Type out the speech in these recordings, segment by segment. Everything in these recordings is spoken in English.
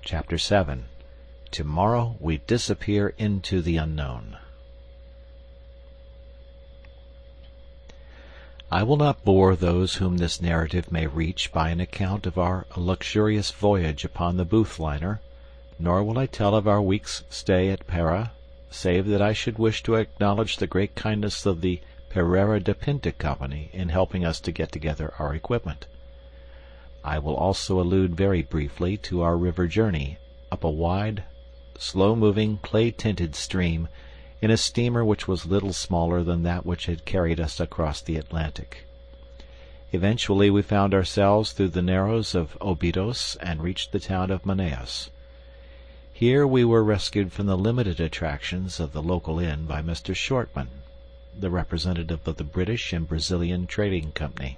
Chapter 7. Tomorrow we disappear into the unknown. I will not bore those whom this narrative may reach by an account of our luxurious voyage upon the Booth liner, nor will I tell of our week's stay at Pera, save that I should wish to acknowledge the great kindness of the Pereira de Pinta Company in helping us to get together our equipment. I will also allude very briefly to our river journey, up a wide, slow-moving, clay-tinted stream, in a steamer which was little smaller than that which had carried us across the Atlantic. Eventually we found ourselves through the narrows of Obidos and reached the town of Manaos. Here we were rescued from the limited attractions of the local inn by Mr. Shortman, the representative of the British and Brazilian Trading Company.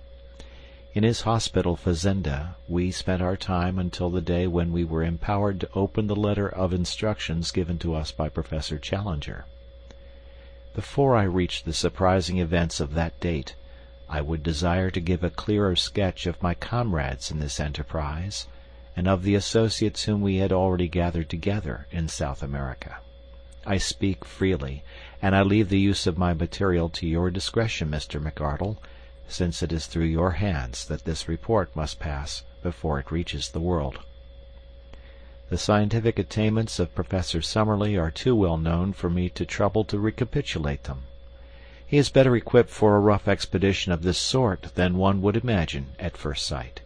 In his hospital fazenda we spent our time until the day when we were empowered to open the letter of instructions given to us by Professor Challenger. Before I reach the surprising events of that date, I would desire to give a clearer sketch of my comrades in this enterprise, and of the associates whom we had already gathered together in South America. I speak freely, and I leave the use of my material to your discretion, Mr. McArdle, since it is through your hands that this report must pass before it reaches the world. The scientific attainments of Professor Summerlee are too well known for me to trouble to recapitulate them. He is better equipped for a rough expedition of this sort than one would imagine at first sight.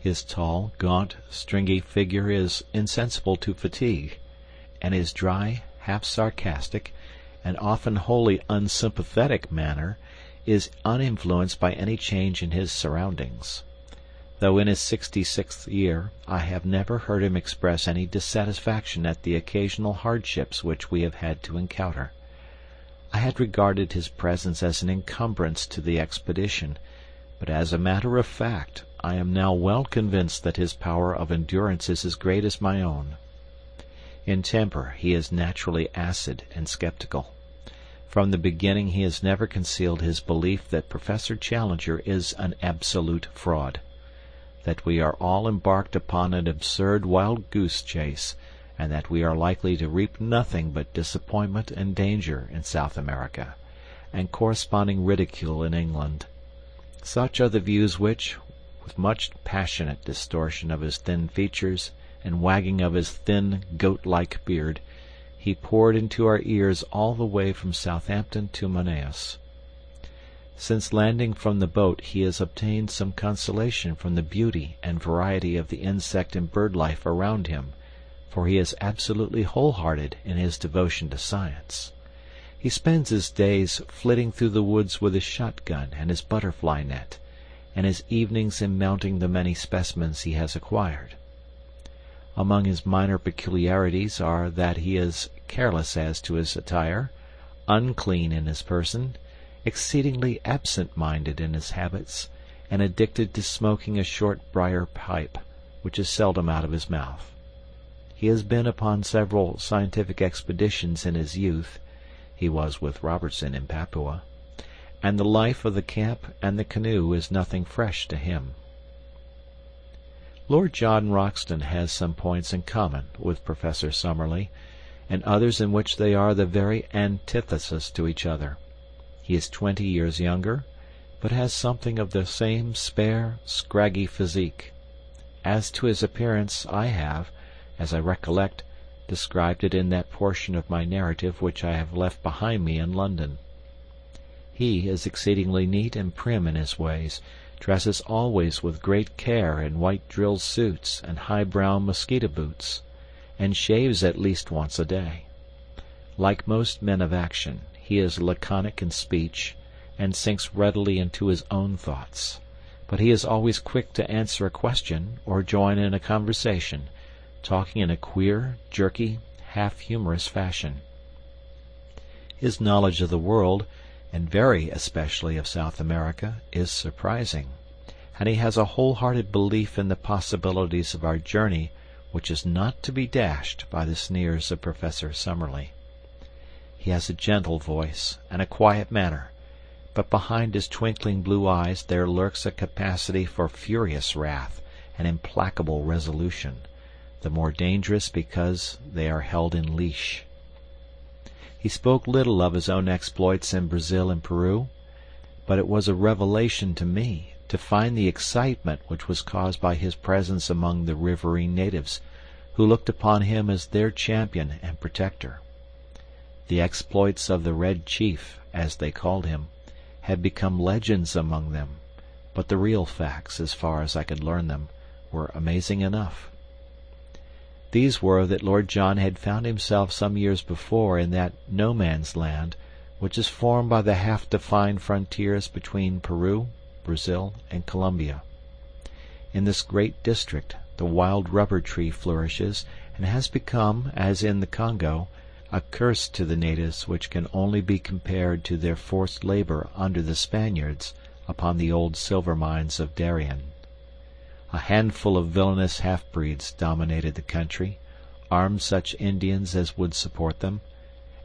His tall, gaunt, stringy figure is insensible to fatigue, and his dry, half-sarcastic, and often wholly unsympathetic manner is uninfluenced by any change in his surroundings. Though in his 66th year, I have never heard him express any dissatisfaction at the occasional hardships which we have had to encounter. I had regarded his presence as an encumbrance to the expedition, but as a matter of fact, I am now well convinced that his power of endurance is as great as my own. In temper, he is naturally acid and skeptical. From the beginning he has never concealed his belief that Professor Challenger is an absolute fraud, that we are all embarked upon an absurd wild-goose chase, and that we are likely to reap nothing but disappointment and danger in South America, and corresponding ridicule in England. Such are the views which, with much passionate distortion of his thin features and wagging of his thin, goat-like beard, he poured into our ears all the way from Southampton to Manaos. Since landing from the boat he has obtained some consolation from the beauty and variety of the insect and bird life around him, for he is absolutely wholehearted in his devotion to science. He spends his days flitting through the woods with his shotgun and his butterfly net, and his evenings in mounting the many specimens he has acquired. Among his minor peculiarities are that he is careless as to his attire, unclean in his person, exceedingly absent-minded in his habits, and addicted to smoking a short briar pipe, which is seldom out of his mouth. He has been upon several scientific expeditions in his youth, he was with Robertson in Papua, and the life of the camp and the canoe is nothing fresh to him. Lord John Roxton has some points in common with Professor Summerlee, and others in which they are the very antithesis to each other. He is 20 years younger, but has something of the same spare, scraggy physique. As to his appearance, I have, as I recollect, described it in that portion of my narrative which I have left behind me in London. He is exceedingly neat and prim in his ways, dresses always with great care in white drill suits and high brown mosquito boots, and shaves at least once a day. Like most men of action, he is laconic in speech, and sinks readily into his own thoughts, but he is always quick to answer a question or join in a conversation, talking in a queer, jerky, half-humorous fashion. His knowledge of the world, and very especially of South America, is surprising, and he has a wholehearted belief in the possibilities of our journey which is not to be dashed by the sneers of Professor Summerlee. He has a gentle voice and a quiet manner, but behind his twinkling blue eyes there lurks a capacity for furious wrath and implacable resolution, the more dangerous because they are held in leash. He spoke little of his own exploits in Brazil and Peru, but it was a revelation to me to find the excitement which was caused by his presence among the riverine natives, who looked upon him as their champion and protector. The exploits of the Red Chief, as they called him, had become legends among them, but the real facts, as far as I could learn them, were amazing enough. These were that Lord John had found himself some years before in that no-man's land which is formed by the half-defined frontiers between Peru, Brazil, and Colombia. In this great district the wild rubber tree flourishes, and has become, as in the Congo, a curse to the natives which can only be compared to their forced labor under the Spaniards upon the old silver mines of Darien. A handful of villainous half-breeds dominated the country, armed such Indians as would support them,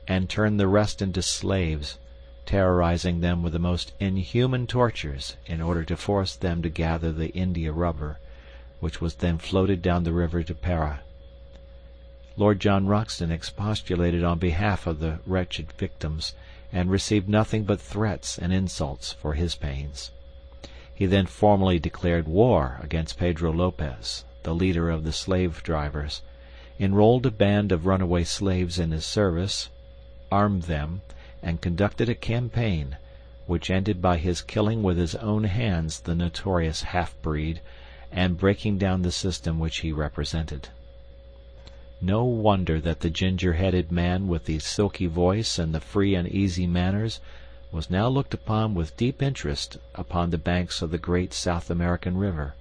and turned the rest into slaves, terrorizing them with the most inhuman tortures in order to force them to gather the India rubber, which was then floated down the river to Para. Lord John Roxton expostulated on behalf of the wretched victims, and received nothing but threats and insults for his pains. He then formally declared war against Pedro Lopez, the leader of the slave drivers, enrolled a band of runaway slaves in his service, armed them, and conducted a campaign, which ended by his killing with his own hands the notorious half-breed, and breaking down the system which he represented. No wonder that the ginger-headed man with the silky voice and the free and easy manners was now looked upon with deep interest upon the banks of the great South American river,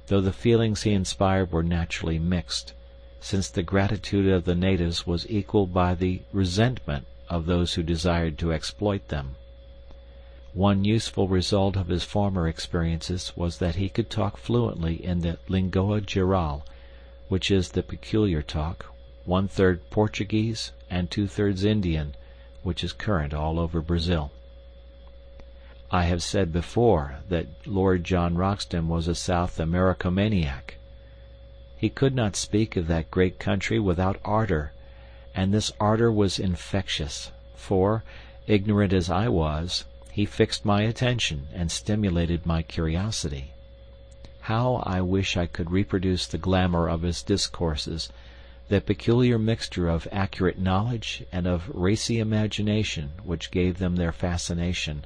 though the feelings he inspired were naturally mixed, since the gratitude of the natives was equaled by the resentment of those who desired to exploit them. One useful result of his former experiences was that he could talk fluently in the Lingoa Geral, which is the peculiar talk, 1/3 Portuguese and 2/3 Indian, which is current all over Brazil. I have said before that Lord John Roxton was a South Americomaniac. He could not speak of that great country without ardor, and this ardor was infectious, for, ignorant as I was, he fixed my attention and stimulated my curiosity. How I wish I could reproduce the glamour of his discourses, that peculiar mixture of accurate knowledge and of racy imagination which gave them their fascination,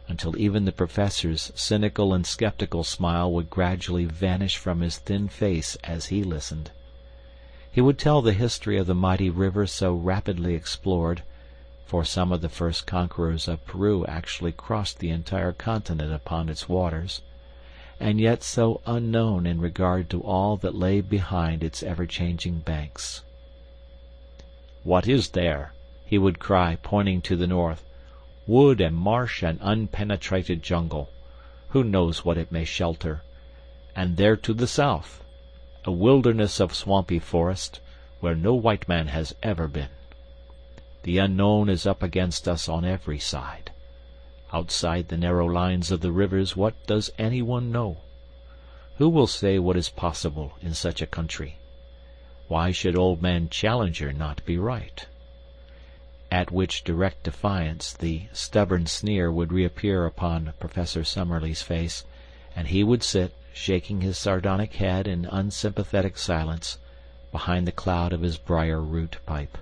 until even the professor's cynical and skeptical smile would gradually vanish from his thin face as he listened. He would tell the history of the mighty river so rapidly explored, for some of the first conquerors of Peru actually crossed the entire continent upon its waters, and yet so unknown in regard to all that lay behind its ever-changing banks. "What is there?" he would cry, pointing to the north. "Wood and marsh and unpenetrated jungle. Who knows what it may shelter? And there to the south, a wilderness of swampy forest, where no white man has ever been. The unknown is up against us on every side. Outside the narrow lines of the rivers, what does anyone know? Who will say what is possible in such a country? Why should old man Challenger not be right?" At which direct defiance the stubborn sneer would reappear upon Professor Summerlee's face, and he would sit, shaking his sardonic head in unsympathetic silence, behind the cloud of his briar-root pipe.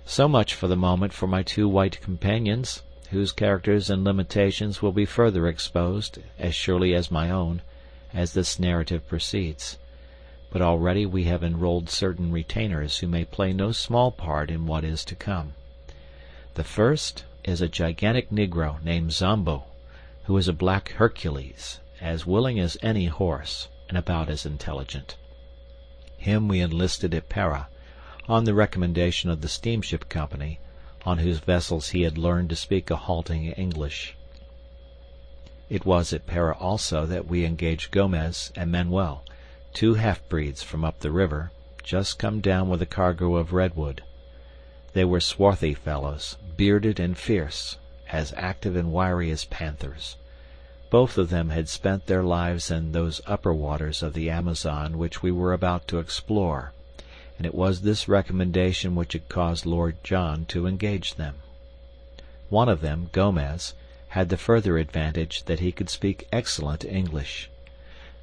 So much for the moment for my two white companions, whose characters and limitations will be further exposed, as surely as my own, as this narrative proceeds. But already we have enrolled certain retainers who may play no small part in what is to come. The first is a gigantic Negro named Zambo, who is a black Hercules, as willing as any horse, and about as intelligent. Him we enlisted at Para, on the recommendation of the steamship company, on whose vessels he had learned to speak a halting English. It was at Para also that we engaged Gomez and Manuel, two half-breeds from up the river, just come down with a cargo of redwood. They were swarthy fellows, bearded and fierce, as active and wiry as panthers. Both of them had spent their lives in those upper waters of the Amazon which we were about to explore, and it was this recommendation which had caused Lord John to engage them. One of them, Gomez, had the further advantage that he could speak excellent English.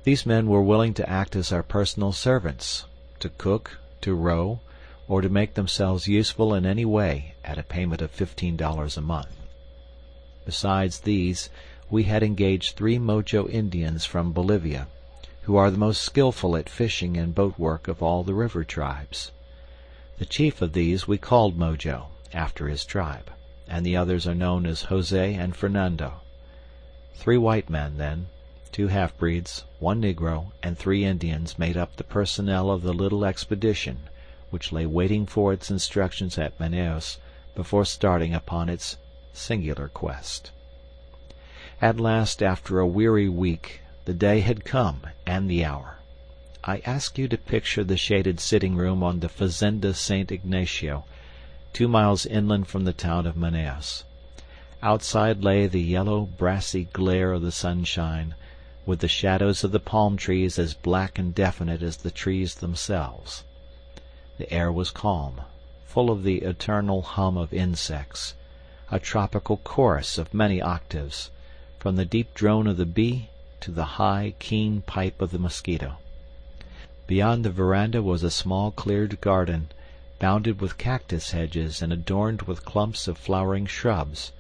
These men were willing to act as our personal servants, to cook, to row, or to make themselves useful in any way at a payment of $15 a month. Besides these, we had engaged 3 Mojo Indians from Bolivia, who are the most skillful at fishing and boat work of all the river tribes. The chief of these we called Mojo, after his tribe, and the others are known as Jose and Fernando. 3 white men, then, 2 half-breeds, 1 Negro, and 3 Indians made up the personnel of the little expedition, which lay waiting for its instructions at Manaos before starting upon its singular quest. At last, after a weary week, the day had come, and the hour. I ask you to picture the shaded sitting-room on the Fazenda St. Ignacio, 2 miles inland from the town of Manaos. Outside lay the yellow, brassy glare of the sunshine, with the shadows of the palm trees as black and definite as the trees themselves. The air was calm, full of the eternal hum of insects, a tropical chorus of many octaves, from the deep drone of the bee to the high, keen pipe of the mosquito. Beyond the veranda was a small cleared garden, bounded with cactus hedges and adorned with clumps of flowering shrubs,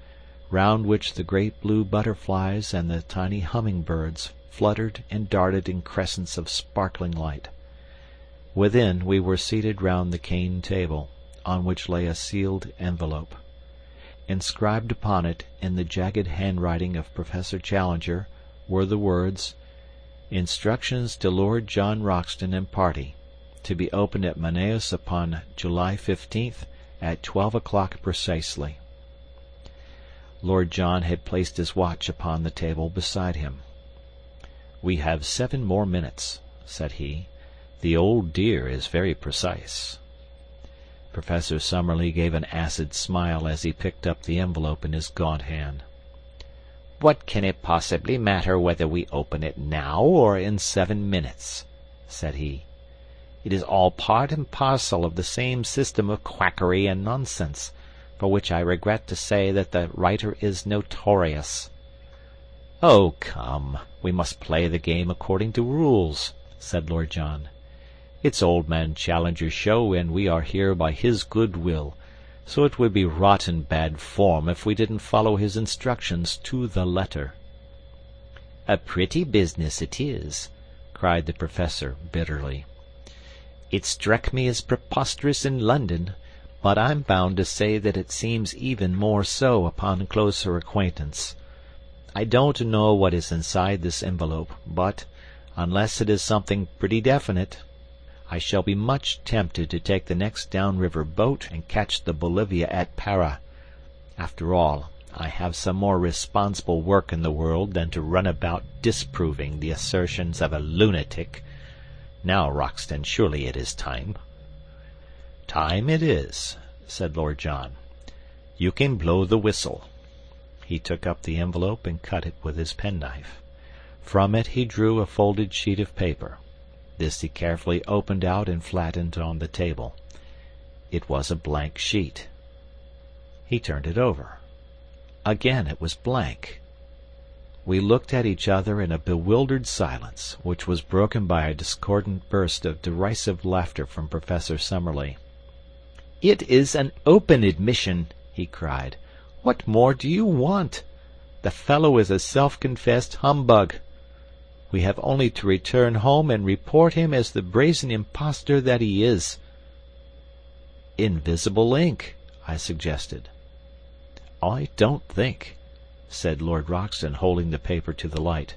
round which the great blue butterflies and the tiny humming-birds fluttered and darted in crescents of sparkling light. Within, we were seated round the cane table, on which lay a sealed envelope. Inscribed upon it, in the jagged handwriting of Professor Challenger, were the words, "Instructions to Lord John Roxton and party, to be opened at Manaos upon July 15th at 12 o'clock precisely." Lord John had placed his watch upon the table beside him. "We have 7 more minutes," said he. "The old dear is very precise." Professor Summerlee gave an acid smile as he picked up the envelope in his gaunt hand. "What can it possibly matter whether we open it now or in 7 minutes?" said he. "It is all part and parcel of the same system of quackery and nonsense, for which I regret to say that the writer is notorious." "Oh, come, we must play the game according to rules," said Lord John. "It's old man Challenger's show, and we are here by his good will, so it would be rotten bad form if we didn't follow his instructions to the letter." "A pretty business it is," cried the Professor bitterly. "It struck me as preposterous in London, but I'm bound to say that it seems even more so upon closer acquaintance. I don't know what is inside this envelope, but, unless it is something pretty definite, I shall be much tempted to take the next downriver boat and catch the Bolivia at Para. After all, I have some more responsible work in the world than to run about disproving the assertions of a lunatic. Now, Roxton, surely it is time." "Time it is," said Lord John. "You can blow the whistle." He took up the envelope and cut it with his penknife. From it he drew a folded sheet of paper. This he carefully opened out and flattened on the table. It was a blank sheet. He turned it over. Again it was blank. We looked at each other in a bewildered silence, which was broken by a discordant burst of derisive laughter from Professor Summerlee. "It is an open admission," he cried. "What more do you want? The fellow is a self-confessed humbug. We have only to return home and report him as the brazen impostor that he is." "Invisible ink," I suggested. "I don't think," said Lord Roxton, holding the paper to the light.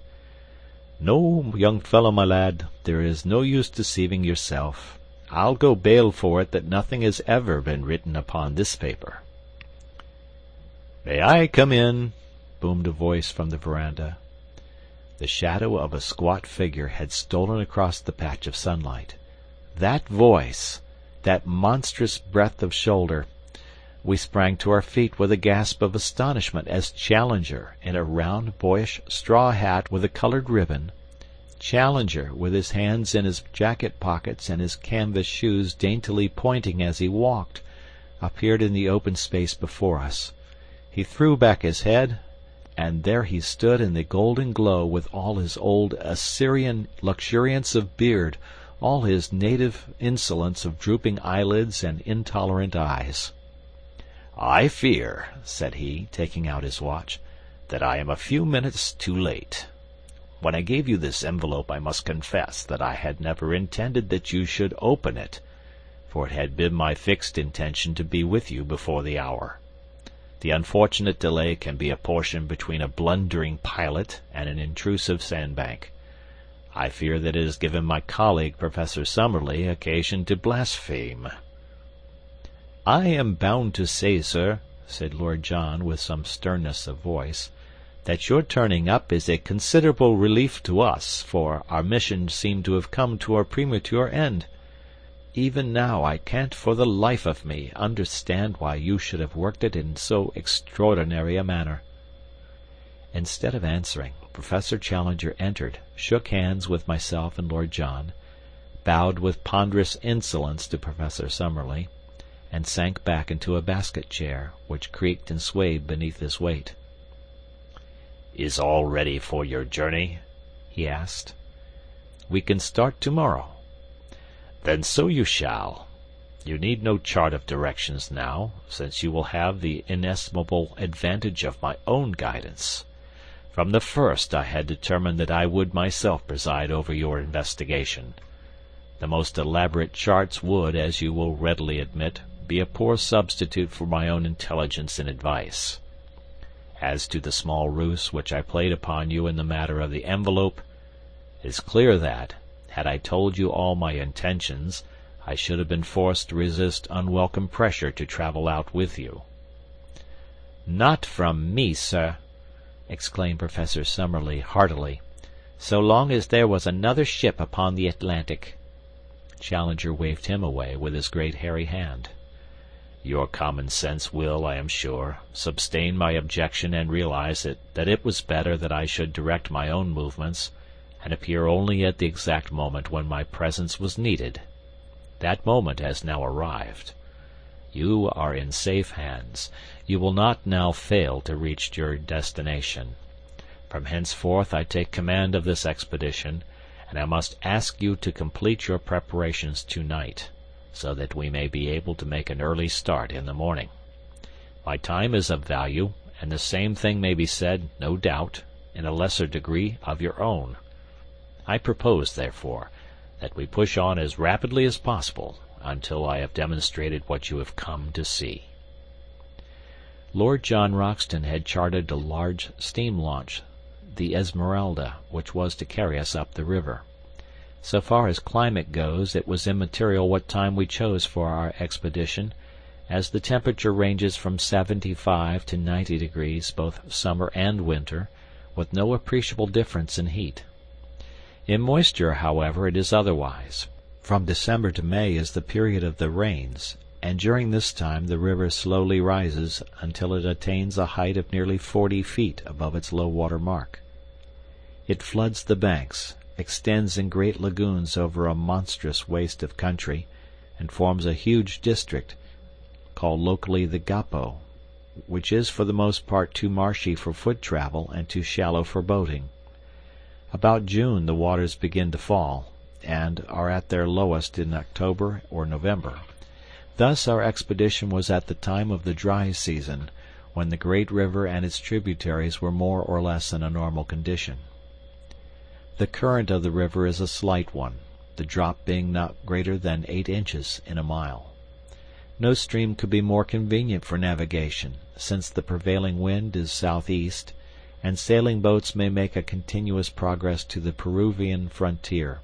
"No, young fellow, my lad, there is no use deceiving yourself. I'll go bail for it that nothing has ever been written upon this paper." "May I come in?" boomed a voice from the veranda. The shadow of a squat figure had stolen across the patch of sunlight. That voice, that monstrous breadth of shoulder, We sprang to our feet with a gasp of astonishment as Challenger, in a round, boyish straw hat with a colored ribbon, Challenger, with his hands in his jacket pockets and his canvas shoes daintily pointing as he walked, appeared in the open space before us. He threw back his head, and there he stood in the golden glow with all his old Assyrian luxuriance of beard, all his native insolence of drooping eyelids and intolerant eyes. "I fear," said he, taking out his watch, "that I am a few minutes too late. When I gave you this envelope I must confess that I had never intended that you should open it, for it had been my fixed intention to be with you before the hour. The unfortunate delay can be apportioned between a blundering pilot and an intrusive sandbank. I fear that it has given my colleague, Professor Summerlee, occasion to blaspheme." "I am bound to say, sir," said Lord John, with some sternness of voice, "that your turning up is a considerable relief to us, for our mission seemed to have come to a premature end. Even now I can't for the life of me understand why you should have worked it in so extraordinary a manner." Instead of answering, Professor Challenger entered, shook hands with myself and Lord John, bowed with ponderous insolence to Professor Summerlee, and sank back into a basket chair, which creaked and swayed beneath his weight. "Is all ready for your journey?" he asked. "We can start tomorrow." "Then so you shall. You need no chart of directions now, since you will have the inestimable advantage of my own guidance. From the first I had determined that I would myself preside over your investigation. The most elaborate charts would, as you will readily admit, be a poor substitute for my own intelligence and advice. As to the small ruse which I played upon you in the matter of the envelope, it is clear that, had I told you all my intentions, I should have been forced to resist unwelcome pressure to travel out with you." "Not from me, sir," exclaimed Professor Summerlee heartily, "so long as there was another ship upon the Atlantic." Challenger waved him away with his great hairy hand. "Your common sense will, I am sure, sustain my objection and realize that it was better that I should direct my own movements, and appear only at the exact moment when my presence was needed. That moment has now arrived. You are in safe hands. You will not now fail to reach your destination. From henceforth I take command of this expedition, and I must ask you to complete your preparations tonight, so that we may be able to make an early start in the morning. My time is of value, and the same thing may be said, no doubt, in a lesser degree of your own. I propose, therefore, that we push on as rapidly as possible until I have demonstrated what you have come to see." Lord John Roxton had chartered a large steam launch, the Esmeralda, which was to carry us up the river. So far as climate goes, it was immaterial what time we chose for our expedition, as the temperature ranges from 75 to 90 degrees both summer and winter, with no appreciable difference in heat. In moisture, however, it is otherwise. From December to May is the period of the rains, and during this time the river slowly rises until it attains a height of nearly 40 feet above its low-water mark. It floods the banks, extends in great lagoons over a monstrous waste of country, and forms a huge district, called locally the Gapo, which is for the most part too marshy for foot travel and too shallow for boating. About June the waters begin to fall, and are at their lowest in October or November. Thus our expedition was at the time of the dry season, when the great river and its tributaries were more or less in a normal condition. The current of the river is a slight one, the drop being not greater than 8 inches in a mile. No stream could be more convenient for navigation, since the prevailing wind is southeast, and sailing boats may make a continuous progress to the Peruvian frontier,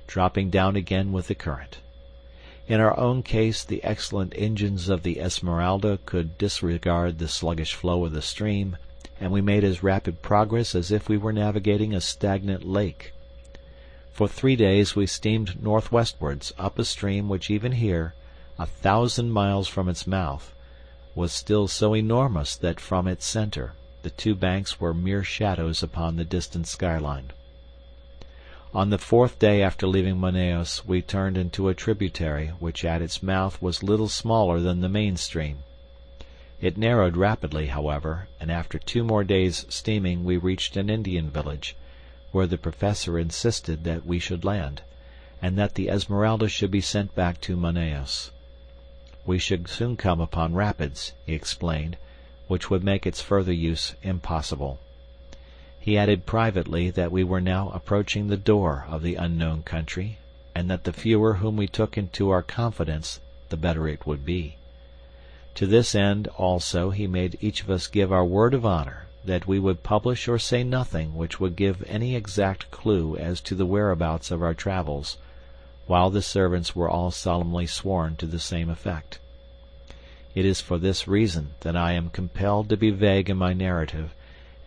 dropping down again with the current. In our own case, the excellent engines of the Esmeralda could disregard the sluggish flow of the stream, and we made as rapid progress as if we were navigating a stagnant lake. For 3 days we steamed northwestwards up a stream which even here, 1,000 miles from its mouth, was still so enormous that from its center the two banks were mere shadows upon the distant skyline. On the fourth day after leaving Manaos we turned into a tributary which at its mouth was little smaller than the main stream. It narrowed rapidly, however, and after 2 more days' steaming we reached an Indian village, where the professor insisted that we should land, and that the Esmeralda should be sent back to Manaos. We should soon come upon rapids, he explained, which would make its further use impossible. He added privately that we were now approaching the door of the unknown country, and that the fewer whom we took into our confidence, the better it would be. To this end also he made each of us give our word of honor that we would publish or say nothing which would give any exact clue as to the whereabouts of our travels, while the servants were all solemnly sworn to the same effect. It is for this reason that I am compelled to be vague in my narrative,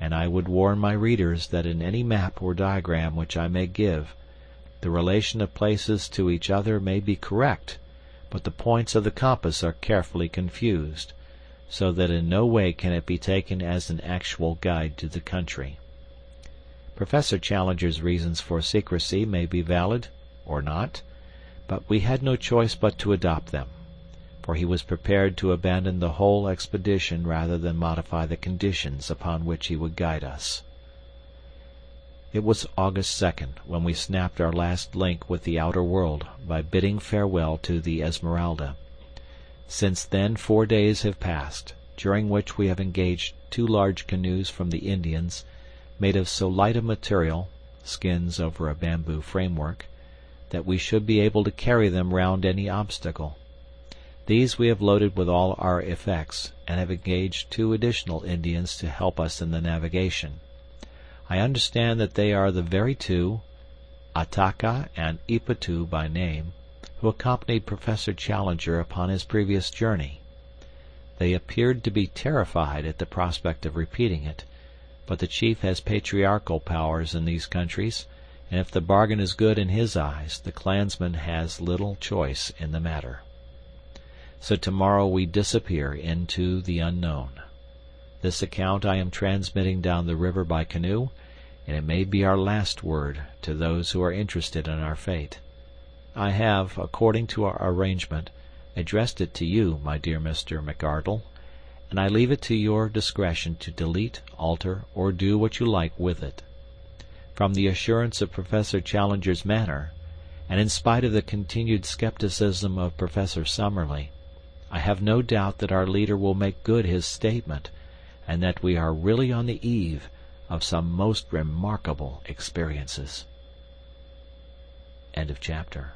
and I would warn my readers that in any map or diagram which I may give, the relation of places to each other may be correct, but the points of the compass are carefully confused, so that in no way can it be taken as an actual guide to the country. Professor Challenger's reasons for secrecy may be valid or not, but we had no choice but to adopt them, for he was prepared to abandon the whole expedition rather than modify the conditions upon which he would guide us. It was August 2nd when we snapped our last link with the outer world by bidding farewell to the Esmeralda. Since then 4 days have passed, during which we have engaged 2 large canoes from the Indians, made of so light a material, skins over a bamboo framework, that we should be able to carry them round any obstacle. These we have loaded with all our effects, and have engaged 2 additional Indians to help us in the navigation. I understand that they are the very 2, Ataka and Ipatu by name, who accompanied Professor Challenger upon his previous journey. They appeared to be terrified at the prospect of repeating it, but the chief has patriarchal powers in these countries, and if the bargain is good in his eyes, the clansman has little choice in the matter. So tomorrow we disappear into the unknown. This account I am transmitting down the river by canoe, and it may be our last word to those who are interested in our fate. I have, according to our arrangement, addressed it to you, my dear Mr. McArdle, and I leave it to your discretion to delete, alter, or do what you like with it. From the assurance of Professor Challenger's manner, and in spite of the continued skepticism of Professor Summerlee, I have no doubt that our leader will make good his statement, and that we are really on the eve of some most remarkable experiences. End of chapter.